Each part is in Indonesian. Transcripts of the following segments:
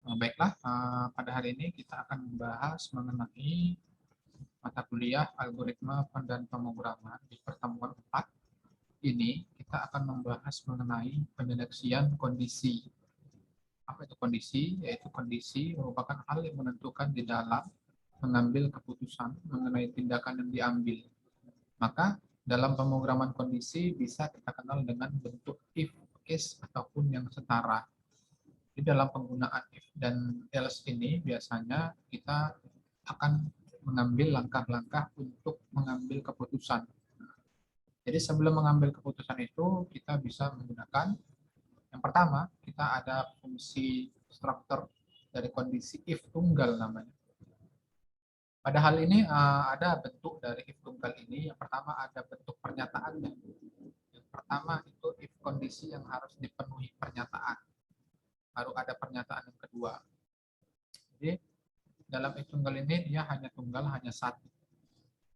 Baiklah, pada hari ini kita akan membahas mengenai mata kuliah algoritma dan pemrograman. Di pertemuan 4 ini kita akan membahas mengenai pendeteksian kondisi. Apa itu kondisi? Yaitu kondisi merupakan hal yang menentukan di dalam mengambil keputusan mengenai tindakan yang diambil. Maka dalam pemrograman kondisi bisa kita kenal dengan bentuk if, case, ataupun yang setara. Di dalam penggunaan if dan else ini biasanya kita akan mengambil langkah-langkah untuk mengambil keputusan. Jadi sebelum mengambil keputusan itu kita bisa menggunakan yang pertama kita ada fungsi struktur dari kondisi if tunggal namanya. Pada hal ini ada bentuk dari if tunggal ini. Yang pertama ada bentuk pernyataannya. Yang pertama itu if kondisi yang harus dipenuhi pernyataan. Baru ada pernyataan yang kedua. Jadi dalam if tunggal ini dia hanya tunggal, hanya satu.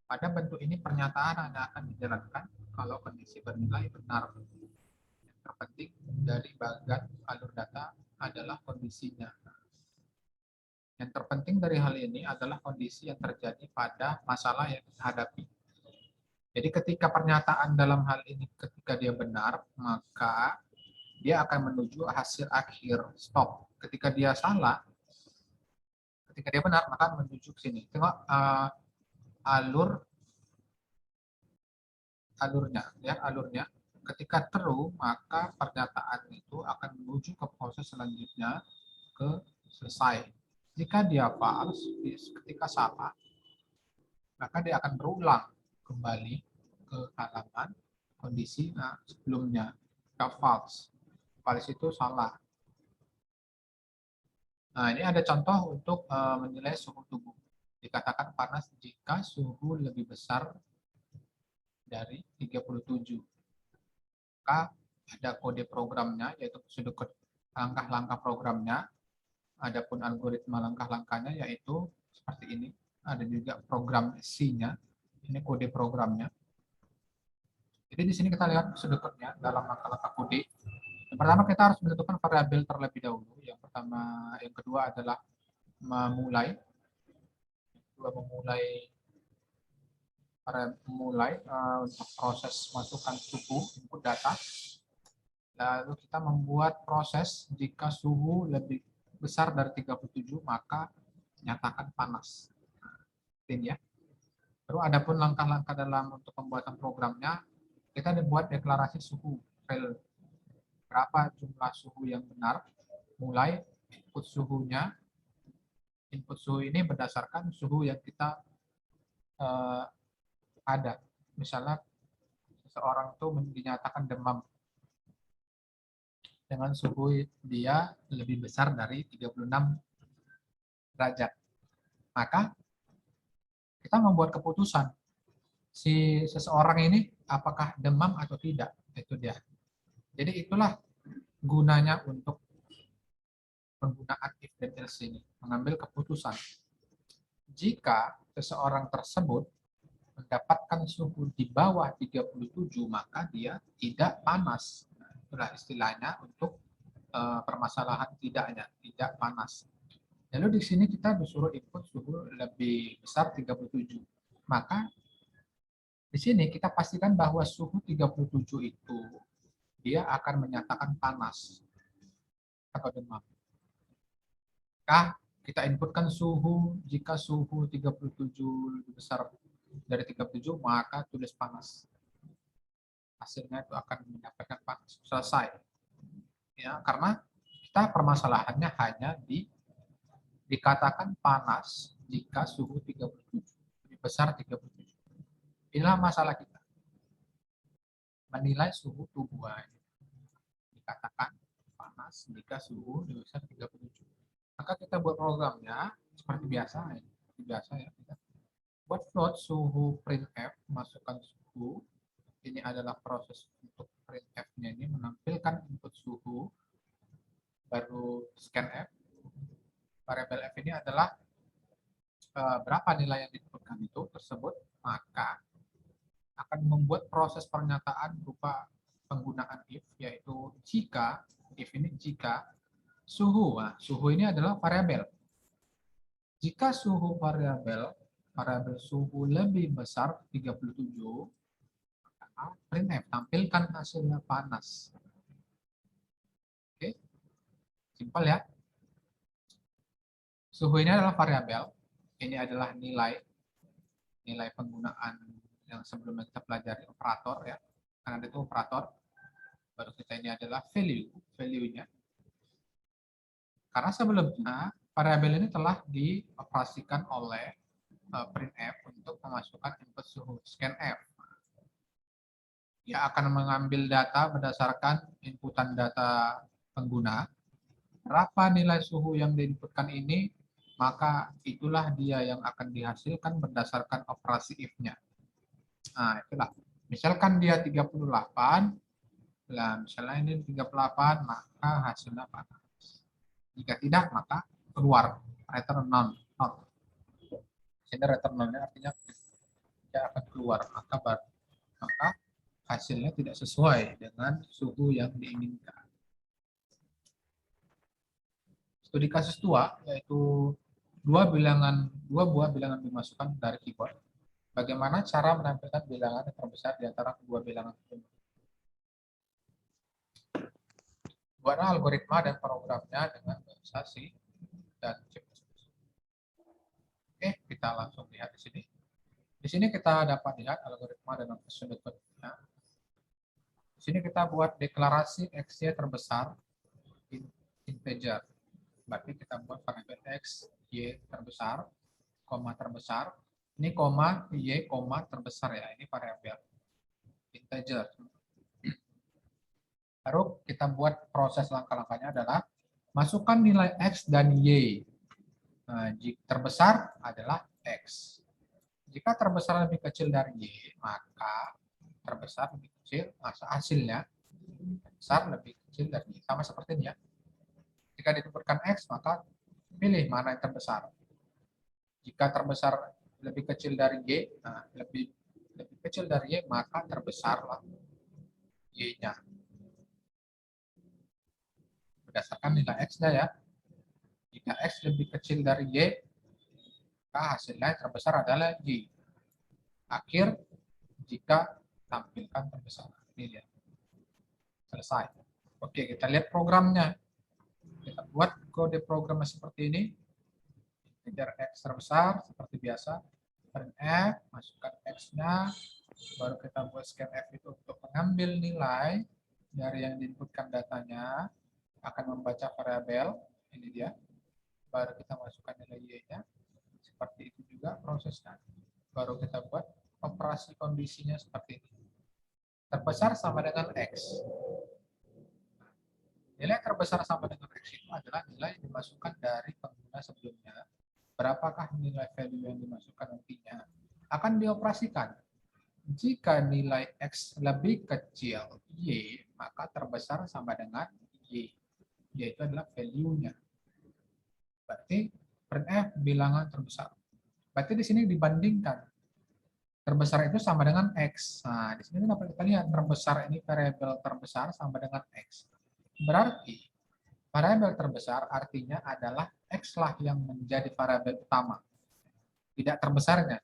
Pada bentuk ini pernyataan hanya akan dijalankan kalau kondisi bernilai benar. Yang terpenting dari bagian alur data adalah kondisinya. Yang terpenting dari hal ini adalah kondisi yang terjadi pada masalah yang dihadapi. Jadi ketika pernyataan dalam hal ini ketika dia benar, maka dia akan menuju hasil akhir stop. Ketika dia salah, ketika dia benar maka menuju ke sini. Tengok alurnya. Ketika true maka pernyataan itu akan menuju ke proses selanjutnya ke selesai. Jika dia false, ketika salah, maka dia akan berulang kembali ke halaman kondisi sebelumnya. Jika false, false itu salah. Nah, ini ada contoh untuk menilai suhu tubuh. Dikatakan panas jika suhu lebih besar dari 37. Maka ada kode programnya, yaitu sudut langkah-langkah programnya. Adapun algoritma langkah-langkahnya yaitu seperti ini. Ada juga program C-nya. Ini kode programnya. Jadi di sini kita lihat sudutnya dalam langkah-langkah kode. Yang pertama kita harus menentukan variabel terlebih dahulu. Yang kedua adalah memulai untuk proses masukkan suhu input data. Lalu kita membuat proses jika suhu lebih besar dari 37 maka nyatakan panas. Ini ya. Lalu adapun langkah-langkah dalam untuk pembuatan programnya, kita dibuat deklarasi suhu rel. Berapa jumlah suhu yang benar, mulai input suhunya. Input suhu ini berdasarkan suhu yang kita ada. Misalnya seseorang itu dinyatakan demam dengan suhu dia lebih besar dari 36 derajat. Maka kita membuat keputusan si seseorang ini apakah demam atau tidak. Itu dia. Jadi itulah gunanya untuk penggunaan if dan else ini, mengambil keputusan. Jika seseorang tersebut mendapatkan suhu di bawah 37, maka dia tidak panas. Nah, itulah istilahnya untuk permasalahan tidak panas. Lalu di sini kita disuruh input suhu lebih besar 37. Maka di sini kita pastikan bahwa suhu 37 itu dia akan menyatakan panas atau demam. Kita inputkan suhu, jika suhu 37 lebih besar dari 37 maka tulis panas. Hasilnya itu akan mendapatkan panas. Selesai. Ya, karena kita permasalahannya hanya dikatakan panas jika suhu 37 lebih besar 37. Inilah masalah kita. Menilai suhu tubuh. Dikatakan panas jika suhu lebih besar 37. Maka kita buat programnya seperti biasa ya. Kita buat float suhu printf, masukkan suhu. Ini adalah proses untuk printf-nya ini menampilkan input suhu, baru scanf. Variabel f ini adalah berapa nilai yang diinputkan itu tersebut, maka akan membuat proses pernyataan berupa penggunaan if, yaitu jika, if ini jika suhu. Nah, suhu ini adalah variabel. Jika suhu variabel suhu lebih besar 37, maka printf tampilkan hasilnya panas. Oke, simpel ya. Suhu ini adalah variabel. Ini adalah nilai penggunaan yang sebelumnya kita pelajari operator ya. Karena itu operator. Baru kita ini adalah value-nya. Karena sebelumnya variabel ini telah dioperasikan oleh printf untuk memasukkan input suhu scanf. Dia akan mengambil data berdasarkan inputan data pengguna. Berapa nilai suhu yang diinputkan ini, maka itulah dia yang akan dihasilkan berdasarkan operasi if-nya. Nah, itulah. Misalkan dia 38, nah misalnya ini 38, maka hasilnya panas. Jika tidak, maka keluar return none. Jadi return none artinya tidak akan keluar, maka hasilnya tidak sesuai dengan suhu yang diinginkan. Studi kasus 2, yaitu dua buah bilangan dimasukkan dari keyboard. Bagaimana cara menampilkan bilangan yang terbesar di antara kedua bilangan tersebut? Buatlah algoritma dan programnya dengan bahasa C dan C++. Oke, kita langsung lihat di sini. Di sini kita dapat lihat algoritma dengan sudut bentuknya. Di sini kita buat deklarasi X-nya terbesar integer. Berarti kita buat variabel X, Y terbesar, koma terbesar. Ini koma, Y, koma terbesar ya. Ini variabel integer. Baru kita buat proses langkah-langkahnya adalah masukkan nilai X dan Y. Nah, jika terbesar adalah X. Jika terbesar lebih kecil dari Y, maka terbesar lebih kecil, hasilnya besar lebih kecil dari Y. Sama seperti ini ya. Jika ditentukan X, maka pilih mana yang terbesar. Jika terbesar lebih kecil dari Y, nah, lebih kecil dari Y, maka terbesarlah Y-nya. Berdasarkan nilai X-nya ya. Jika X lebih kecil dari Y, maka hasilnya terbesar adalah Y. Akhir jika tampilkan terbesar. Ini lihat. Selesai. Oke, kita lihat programnya. Kita buat kode programnya seperti ini. Integer X terbesar, seperti biasa. Printf, masukkan X-nya. Baru kita buat scanf itu untuk mengambil nilai dari yang diinputkan datanya. Akan membaca variabel. Ini dia. Baru kita masukkan nilai Y-nya. Seperti itu juga prosesnya. Baru kita buat operasi kondisinya seperti ini. Terbesar sama dengan X. Nilai terbesar sama dengan X itu adalah nilai yang dimasukkan dari pengguna sebelumnya. Berapakah nilai value yang dimasukkan nantinya? Akan dioperasikan. Jika nilai X lebih kecil Y, maka terbesar sama dengan Y. Y itu adalah value-nya. Berarti printf bilangan terbesar. Berarti di sini dibandingkan. Terbesar itu sama dengan X. Nah, di sini dapat kita lihat terbesar ini variabel terbesar sama dengan X. Berarti variabel terbesar artinya adalah X lah yang menjadi variabel utama. Tidak terbesarnya.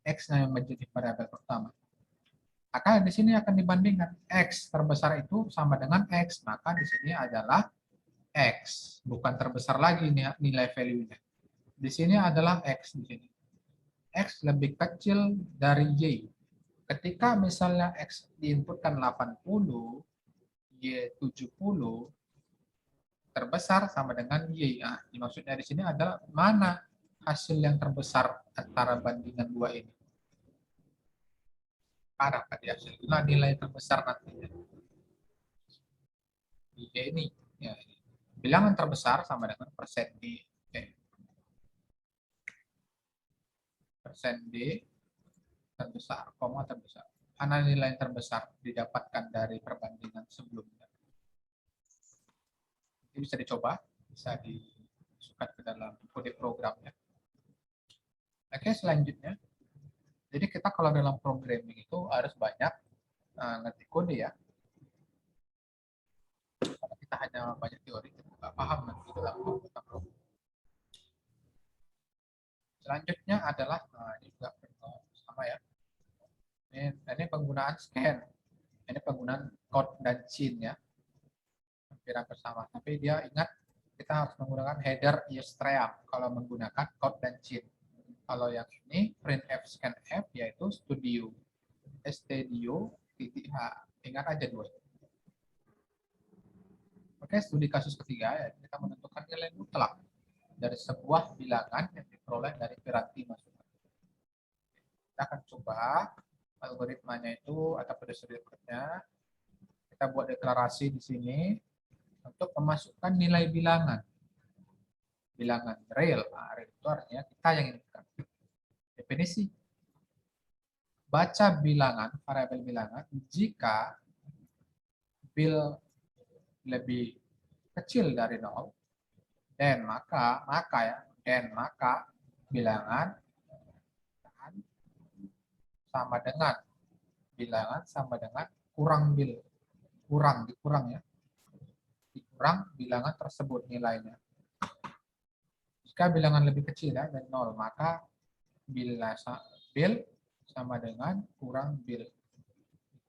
X-nya yang menjadi variabel utama. Maka di sini akan dibandingkan X terbesar itu sama dengan X. Maka di sini adalah X. Bukan terbesar lagi nilai value-nya. Di sini adalah X di sini. X lebih kecil dari Y. Ketika misalnya X diinputkan 80, Y 70, terbesar sama dengan Y. Nah, maksudnya di sini adalah mana hasil yang terbesar antara bandingan dua ini. Mana tadi hasil? Nah, nilai terbesar nantinya. Y ini. Ya, ini. Bilangan terbesar sama dengan persen D. Persen D terbesar, koma terbesar. Mana nilai yang terbesar didapatkan dari perbandingan sebelumnya. Ini bisa dicoba, bisa dimasukkan ke dalam kode programnya. Oke, selanjutnya. Jadi kita kalau dalam programming itu harus banyak ngerti kode ya. Karena kita hanya banyak teori, dengan scan. Ini penggunaan code dan chain ya, hampir sama. Tapi dia ingat kita harus menggunakan header string kalau menggunakan code dan chain. Kalau yang ini printf scanf yaitu studio, stdio.h. Ingat aja dua. Oke, studi kasus ketiga ya, kita menentukan nilai mutlak dari sebuah bilangan yang diperoleh dari piranti masukan. Kita akan coba algoritmanya itu atau prosedur-nya. Kita buat deklarasi di sini untuk memasukkan nilai bilangan. Bilangan real. Nah, real itu artinya kita yang inputkan. Definisi. Baca bilangan, variabel bilangan, jika bil lebih kecil dari 0, dan maka bilangan sama dengan kurang bil. Dikurang ya. Dikurang bilangan tersebut nilainya. Jika bilangan lebih kecil ya, dari 0, maka bil sama dengan kurang bil.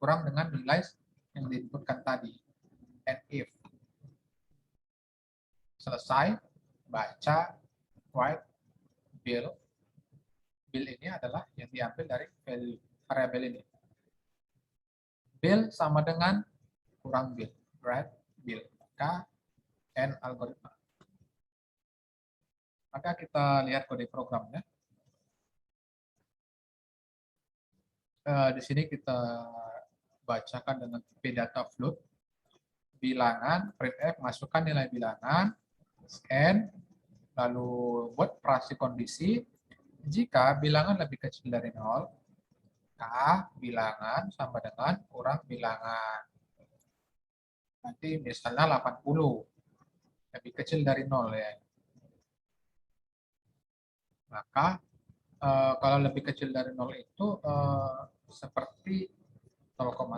Kurang dengan nilai yang diinputkan tadi. And if. Selesai, baca, write, bil. Bil ini adalah yang diambil dari value variabel ini. Bil sama dengan kurang bil. Write, bil. Maka, and algoritma. Maka kita lihat kode programnya. Di sini kita bacakan dengan tipe data float, bilangan, printf, masukkan nilai bilangan, scan, lalu buat operasi kondisi, jika bilangan lebih kecil dari 0, maka bilangan sama dengan kurang bilangan. Nanti misalnya 80, lebih kecil dari 0 ya. Maka kalau lebih kecil dari 0 itu seperti 0,1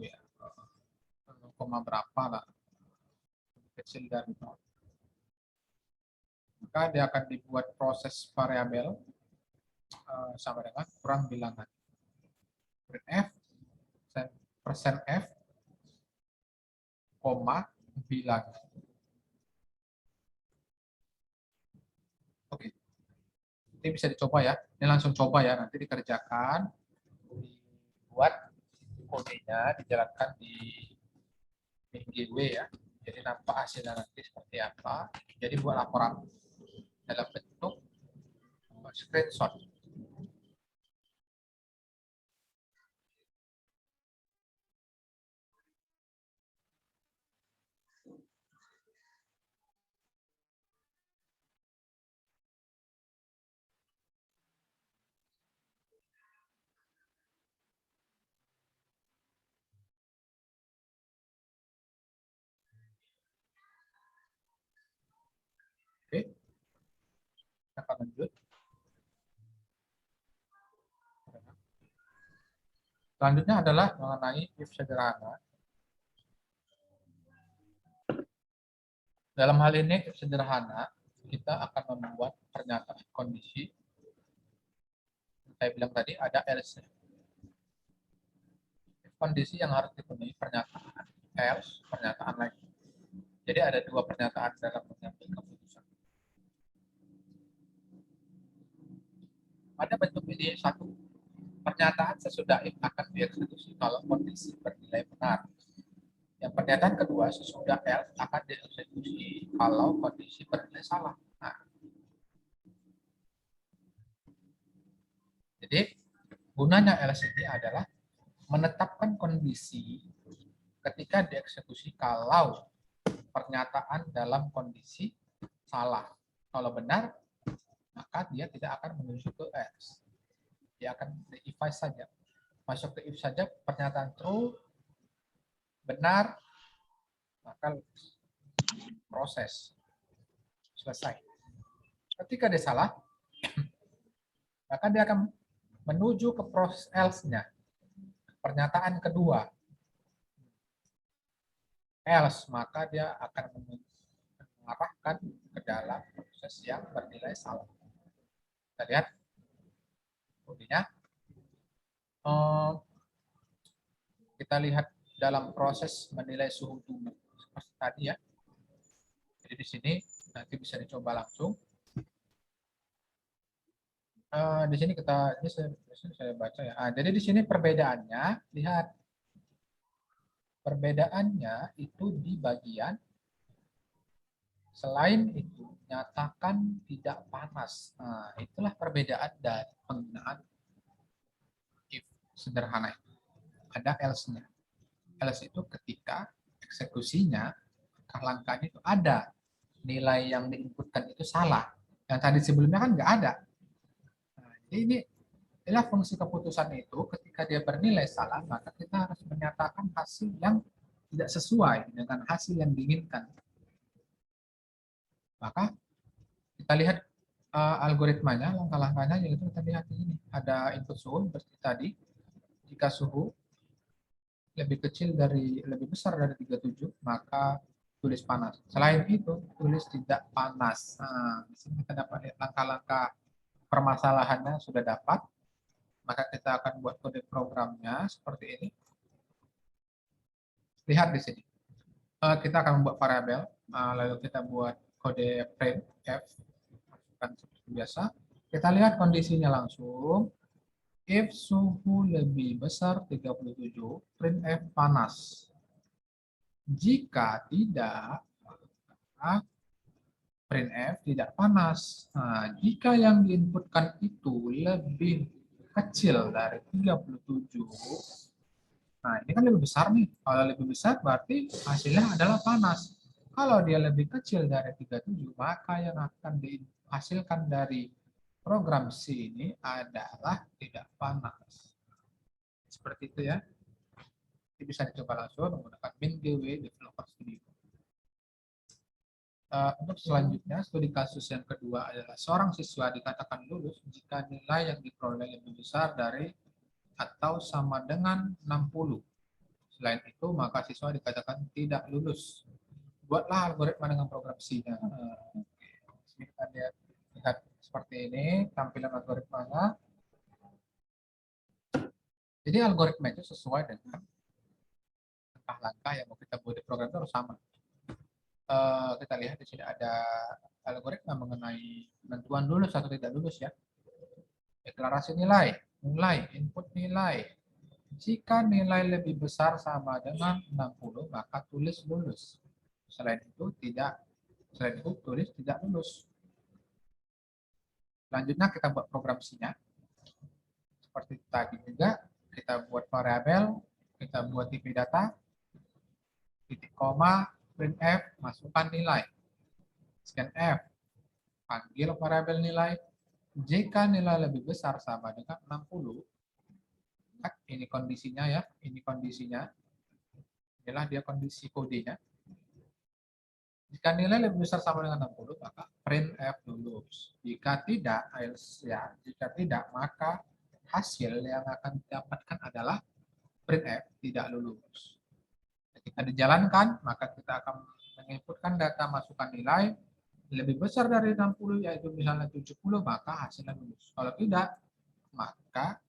ya. 0, berapa lah. Kecil dari 0. Maka dia akan dibuat proses variabel sama dengan kurang bilangan. Printf, persen F, koma, bilangan. Oke. Ini bisa dicoba ya. Ini langsung coba ya, nanti dikerjakan. Dibuat kodenya, dijalankan di GW ya. Jadi nampak hasilnya nanti seperti apa. Jadi buat laporan dalam bentuk screenshot. Oke. Kita akan lanjut. Selanjutnya adalah mengenai if sederhana. Dalam hal ini if sederhana, kita akan membuat pernyataan kondisi. Saya bilang tadi ada else. Kondisi yang harus dipenuhi pernyataan else, pernyataan lain. Jadi ada dua pernyataan dalam mengambil keputusan. Pada bentuk ini satu, pernyataan sesudah if akan dieksekusi kalau kondisi bernilai benar. Yang pernyataan kedua, sesudah else akan dieksekusi kalau kondisi bernilai salah. Nah, jadi gunanya else ini adalah menetapkan kondisi ketika dieksekusi kalau pernyataan dalam kondisi salah. Kalau benar, maka dia tidak akan menuju ke else. Dia akan if saja. Masuk ke if saja, pernyataan true, benar, maka proses. Selesai. Ketika dia salah, maka dia akan menuju ke proses else-nya. Pernyataan kedua. Else, maka dia akan mengarahkan ke dalam proses yang bernilai salah. Kita lihat kodenya. kita lihat dalam proses menilai suhu tubuh seperti tadi ya. Jadi di sini nanti bisa dicoba langsung. Di sini saya baca ya. Jadi di sini perbedaannya, lihat perbedaannya itu di bagian selain itu nyatakan tidak panas. Nah, itulah perbedaan dari penggunaan if sederhana. Ada else-nya. Else itu ketika eksekusinya langkahnya itu ada nilai yang diinputkan itu salah. Yang tadi sebelumnya kan nggak ada. Nah, jadi inilah fungsi keputusan itu ketika dia bernilai salah, maka kita harus menyatakan hasil yang tidak sesuai dengan hasil yang diinginkan. Maka kita lihat algoritmanya, langkah-langkahnya, yaitu kita lihat di sini. Ada input suhu seperti tadi. Jika suhu lebih besar dari 37, maka tulis panas. Selain itu, tulis tidak panas. Nah, di sini kita dapat lihat langkah-langkah permasalahannya sudah dapat. Maka kita akan buat kode programnya seperti ini. Lihat di sini. Kita akan membuat variabel, lalu kita buat kode printf, seperti biasa. Kita lihat kondisinya langsung. If suhu lebih besar 37, printf panas. Jika tidak, maka printf tidak panas. Nah, jika yang diinputkan itu lebih kecil dari 37, nah ini kan lebih besar nih. Kalau lebih besar berarti hasilnya adalah panas. Kalau dia lebih kecil dari 37, maka yang akan dihasilkan dari program C ini adalah tidak panas. Seperti itu ya. Ini bisa dicoba langsung menggunakan MinGW Developer Studio. Untuk selanjutnya, studi kasus yang kedua adalah seorang siswa dikatakan lulus jika nilai yang diperoleh lebih besar dari atau sama dengan 60. Selain itu, maka siswa dikatakan tidak lulus. Buatlah algoritma dengan program C-nya. Kita lihat seperti ini tampilan algoritmanya. Jadi algoritma itu sesuai dengan langkah-langkah yang mau kita buat di program itu harus sama. Kita lihat di sini ada algoritma mengenai penentuan lulus atau tidak lulus ya. Deklarasi nilai, mulai input nilai. Jika nilai lebih besar sama dengan 60, maka tulis lulus. Selain itu tulis tidak lulus. Selanjutnya kita buat program C-nya. Seperti tadi juga, kita buat variabel, kita buat tipe data, titik koma, printf, masukkan nilai. Scanf, panggil variabel nilai. Jika nilai lebih besar sama dengan 60, ini kondisinya ya, ini kondisinya. Inilah dia kondisi kodenya. Jika nilai lebih besar sama dengan 60, maka printf lulus. Jika tidak, else ya. Jika tidak, maka hasil yang akan didapatkan adalah printf tidak lulus. Ketika dijalankan, maka kita akan menginputkan data masukan nilai lebih besar dari 60, yaitu misalnya 70, maka hasilnya lulus. Kalau tidak, maka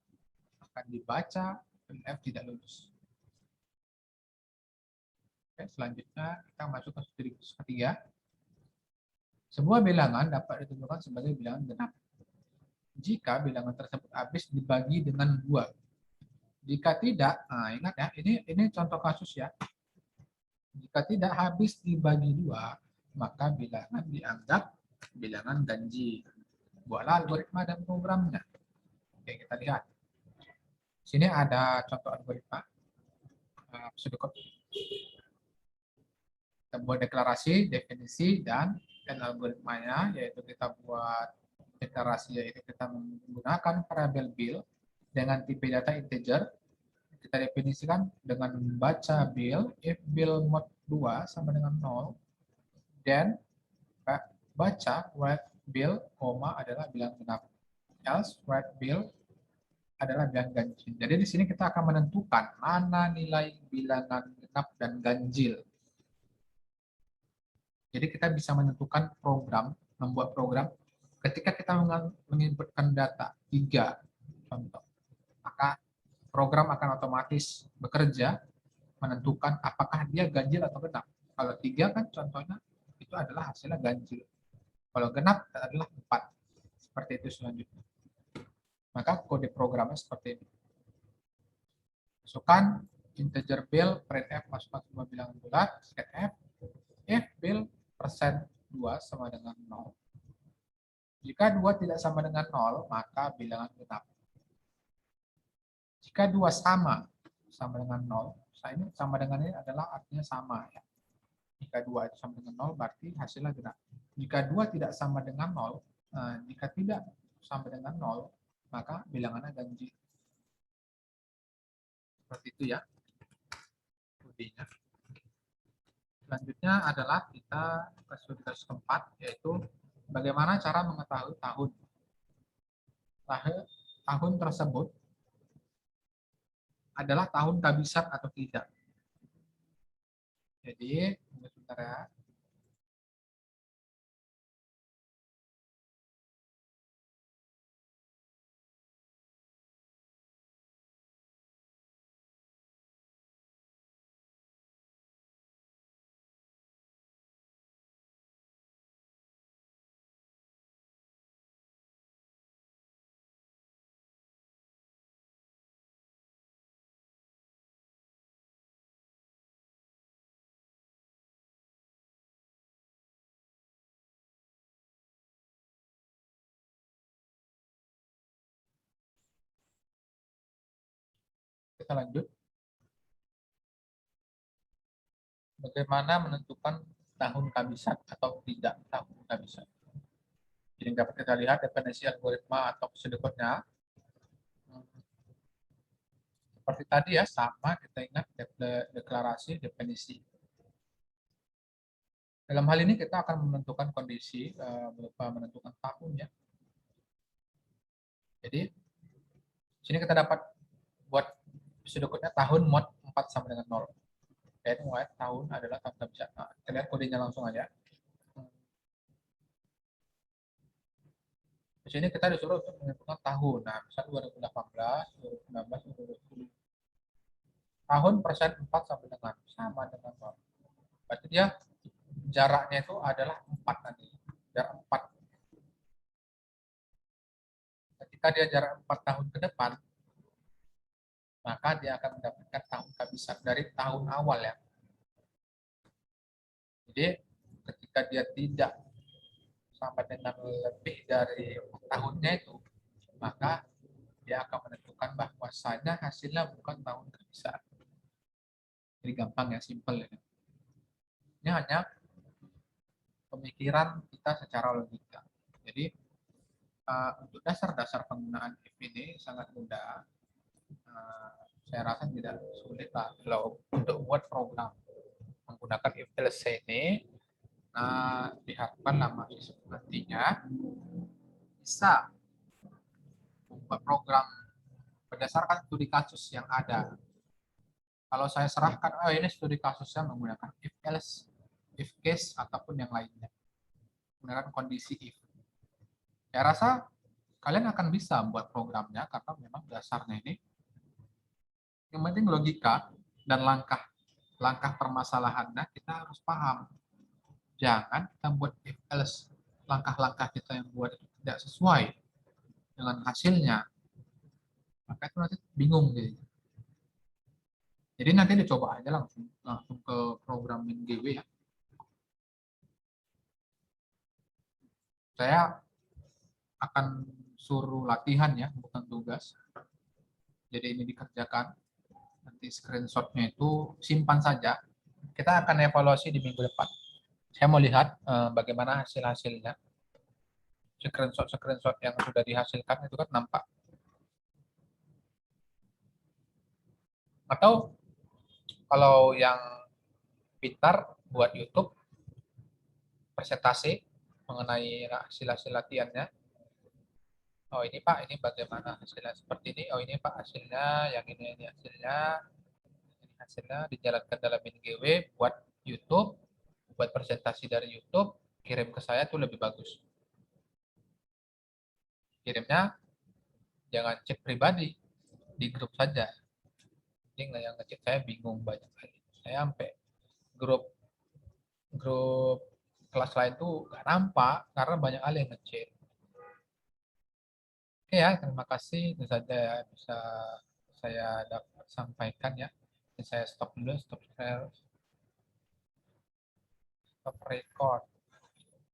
akan dibaca printf tidak lulus. Oke, selanjutnya kita masuk ke studi ketiga. Sebuah bilangan dapat ditentukan sebagai bilangan genap jika bilangan tersebut habis dibagi dengan 2. Jika tidak, nah ingat ya, ini contoh kasus ya. Jika tidak habis dibagi 2, maka bilangan dianggap bilangan ganjil. Buatlah algoritma dan programnya. Oke, kita lihat. Sini ada contoh algoritma. Kita buat deklarasi, definisi, dan algoritmanya, yaitu kita buat deklarasi, yaitu kita menggunakan variabel bill dengan tipe data integer. Kita definisikan dengan membaca bill, if bill mod 2 sama dengan 0, dan baca write bill, adalah bilangan genap, else write bill adalah bilangan ganjil. Jadi di sini kita akan menentukan mana nilai bilangan genap dan ganjil. Jadi kita bisa menentukan program, membuat program ketika kita menginputkan data 3 contoh, maka program akan otomatis bekerja menentukan apakah dia ganjil atau genap. Kalau 3 kan contohnya itu adalah hasilnya ganjil. Kalau genap adalah 4. Seperti itu selanjutnya. Maka kode programnya seperti ini. Masukkan integer bil, printf, masukkan semua bilangan bulat, scanf, if bil persen 2 sama dengan 0. Jika 2 tidak sama dengan 0, maka bilangan genap. Jika 2 sama dengan 0, ini sama dengan ini adalah artinya sama. Ya. Jika 2 itu sama dengan 0, berarti hasilnya genap. Jika 2 tidak sama dengan 0, jika tidak sama dengan 0, maka bilangannya ganjil. Seperti itu ya. Kodenya. Selanjutnya adalah kita ke studi kasus keempat, yaitu bagaimana cara mengetahui tahun. Tahun tersebut adalah tahun kehabisan atau tidak. Jadi, tunggu sebentar ya. Kita lanjut. Bagaimana menentukan tahun kehabisan atau tidak tahun kehabisan. Jadi dapat kita lihat definisi algoritma atau prosedurnya. Seperti tadi ya, sama kita ingat deklarasi definisi. Dalam hal ini kita akan menentukan kondisi berupa menentukan tahun ya. Jadi sini kita dapat buat prosedurnya tahun mod 4 sama dengan 0. Dan mulai tahun adalah tahun kehabisan. Nah, kita lihat kodenya langsung aja. Di sini kita disuruh untuk menentukan tahun. Nah, misalnya 2018, 2019, 2020. Tahun persen 4 sama dengan 0. Berarti dia jaraknya itu adalah 4 nanti. Jarak 4. Ketika dia jarak 4 tahun ke depan, maka dia akan mendapatkan tahun kehabisan dari tahun awal ya. Jadi ketika dia tidak sampai dengan lebih dari tahunnya itu, maka dia akan menentukan bahwasanya hasilnya bukan tahun kehabisan. Jadi gampang ya, simple ya. Ini hanya pemikiran kita secara logika. Jadi untuk dasar-dasar penggunaan if ini sangat mudah. Saya rasa tidak sulit lah kalau untuk membuat program menggunakan if else ini. Diharapkan lama nantinya bisa membuat program berdasarkan studi kasus yang ada. Kalau saya serahkan, ini studi kasusnya menggunakan if else, if case, ataupun yang lainnya. Menggunakan kondisi if. Saya rasa kalian akan bisa membuat programnya karena memang dasarnya ini. Yang penting logika dan langkah permasalahannya kita harus paham. Jangan kita buat if else, langkah-langkah kita yang buat itu tidak sesuai dengan hasilnya, maka itu nanti bingung gitu. Jadi nanti dicoba aja langsung ke program GW ya. Saya akan suruh latihan ya, bukan tugas. Jadi ini dikerjakan. Nanti screenshotnya itu simpan saja. Kita akan evaluasi di minggu depan. Saya mau lihat bagaimana hasil-hasilnya. Screenshot yang sudah dihasilkan itu kan nampak. Atau kalau yang pintar buat YouTube, presentasi mengenai hasil-hasil latihannya. Oh ini Pak, ini bagaimana hasilnya seperti ini. Oh ini Pak hasilnya, yang ini hasilnya. Ini hasilnya dijalankan dalam GW buat YouTube, buat presentasi dari YouTube, kirim ke saya tuh lebih bagus. Kirimnya jangan cek pribadi, di grup saja. Ini nggak yang ngechat, saya bingung banyak kali. Saya sampai grup grup kelas lain tuh nggak nampak karena banyak kali yang ngechat. Oke ya, terima kasih. Itu saja ya bisa saya dapat sampaikan ya. Saya stop dulu, stop share, stop record.